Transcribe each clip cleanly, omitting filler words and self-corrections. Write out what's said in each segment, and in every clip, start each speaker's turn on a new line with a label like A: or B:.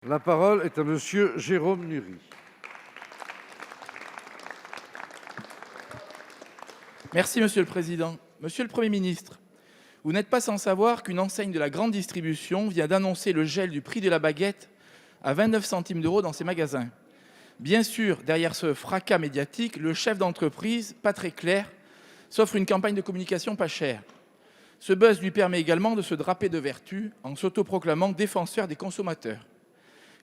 A: La parole est à monsieur Jérôme Nury.
B: Merci Monsieur le Président. Monsieur le Premier ministre, vous n'êtes pas sans savoir qu'une enseigne de la grande distribution vient d'annoncer le gel du prix de la baguette à 29 centimes d'euros dans ses magasins. Bien sûr, derrière ce fracas médiatique, le chef d'entreprise, pas très clair, s'offre une campagne de communication pas chère. Ce buzz lui permet également de se draper de vertu en s'autoproclamant défenseur des consommateurs.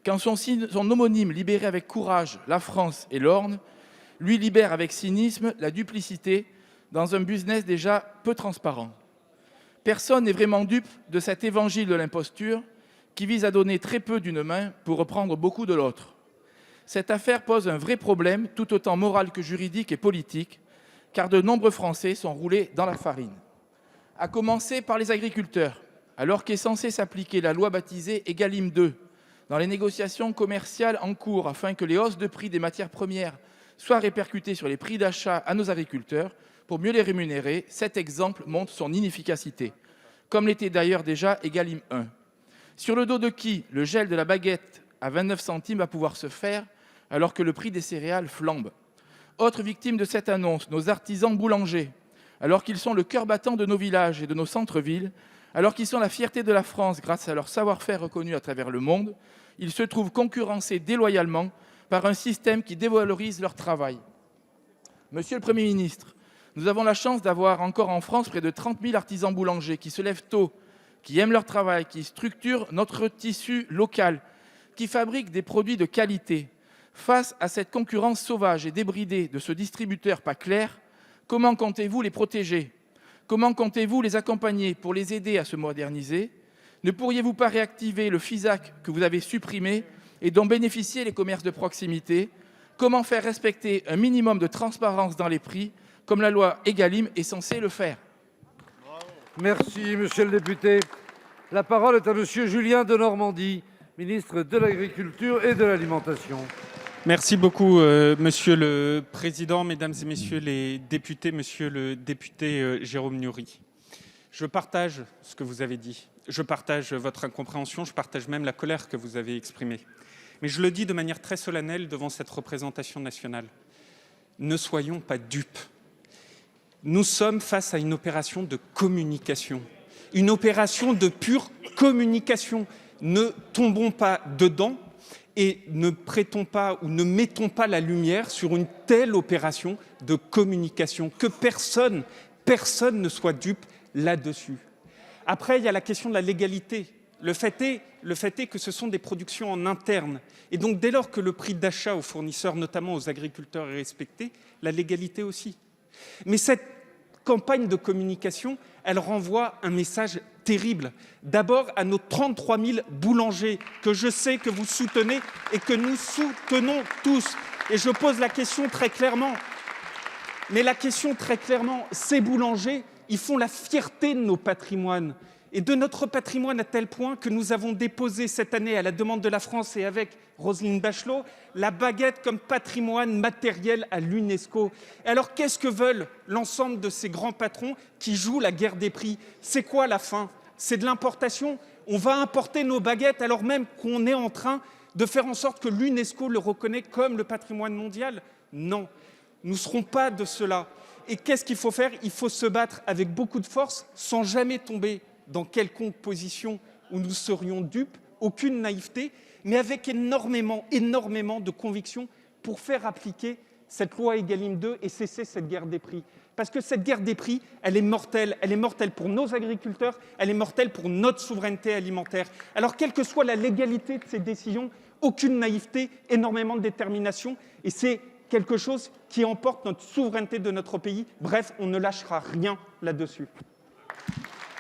B: Quand son homonyme libérait avec courage la France et l'Orne, lui libère avec cynisme la duplicité dans un business déjà peu transparent. Personne n'est vraiment dupe de cet évangile de l'imposture qui vise à donner très peu d'une main pour reprendre beaucoup de l'autre. Cette affaire pose un vrai problème, tout autant moral que juridique et politique, car de nombreux Français sont roulés dans la farine. À commencer par les agriculteurs, alors qu'est censée s'appliquer la loi baptisée Egalim 2, dans les négociations commerciales en cours afin que les hausses de prix des matières premières soient répercutées sur les prix d'achat à nos agriculteurs pour mieux les rémunérer, cet exemple montre son inefficacité, comme l'était d'ailleurs déjà Egalim 1. Sur le dos de qui le gel de la baguette à 29 centimes va pouvoir se faire alors que le prix des céréales flambe? Autre victime de cette annonce, nos artisans boulangers, alors qu'ils sont le cœur battant de nos villages et de nos centres-villes, alors qu'ils sont la fierté de la France grâce à leur savoir-faire reconnu à travers le monde, ils se trouvent concurrencés déloyalement par un système qui dévalorise leur travail. Monsieur le Premier ministre, nous avons la chance d'avoir encore en France près de 30 000 artisans boulangers qui se lèvent tôt, qui aiment leur travail, qui structurent notre tissu local, qui fabriquent des produits de qualité. Face à cette concurrence sauvage et débridée de ce distributeur pas clair, comment comptez-vous les protéger? Comment comptez-vous les accompagner pour les aider à se moderniser? Ne pourriez-vous pas réactiver le FISAC que vous avez supprimé et dont bénéficiaient les commerces de proximité? Comment faire respecter un minimum de transparence dans les prix, comme la loi Egalim est censée le faire?
A: Merci, monsieur le député. La parole est à monsieur Julien Denormandie, ministre de l'Agriculture et de l'Alimentation.
C: Merci beaucoup, Monsieur le Président, Mesdames et Messieurs les députés, Monsieur le député Jérôme Nury. Je partage ce que vous avez dit, je partage votre incompréhension, je partage même la colère que vous avez exprimée. Mais je le dis de manière très solennelle devant cette représentation nationale. Ne soyons pas dupes. Nous sommes face à une opération de communication, une opération de pure communication. Ne tombons pas dedans. Et ne prêtons pas ou ne mettons pas la lumière sur une telle opération de communication, que personne ne soit dupe là-dessus. Après, il y a la question de la légalité. Le fait est que ce sont des productions en interne. Et donc, dès lors que le prix d'achat aux fournisseurs, notamment aux agriculteurs, est respecté, la légalité aussi. Mais cette campagne de communication, elle renvoie un message terrible. D'abord à nos 33 000 boulangers que je sais que vous soutenez et que nous soutenons tous. Et je pose la question très clairement. Mais la question très clairement, ces boulangers, ils font la fierté de nos patrimoines. Et de notre patrimoine à tel point que nous avons déposé cette année, à la demande de la France et avec Roselyne Bachelot, la baguette comme patrimoine matériel à l'UNESCO. Et alors, qu'est-ce que veulent l'ensemble de ces grands patrons qui jouent la guerre des prix? C'est quoi la fin? C'est de l'importation? On va importer nos baguettes alors même qu'on est en train de faire en sorte que l'UNESCO le reconnaît comme le patrimoine mondial? Non, nous ne serons pas de cela. Et qu'est-ce qu'il faut faire? Il faut se battre avec beaucoup de force, sans jamais tomber dans quelconque position où nous serions dupes, aucune naïveté, mais avec énormément de conviction pour faire appliquer cette loi Egalim 2 et cesser cette guerre des prix. Parce que cette guerre des prix, elle est mortelle pour nos agriculteurs, elle est mortelle pour notre souveraineté alimentaire. Alors, quelle que soit la légalité de ces décisions, aucune naïveté, énormément de détermination, et c'est quelque chose qui emporte notre souveraineté de notre pays. Bref, on ne lâchera rien là-dessus.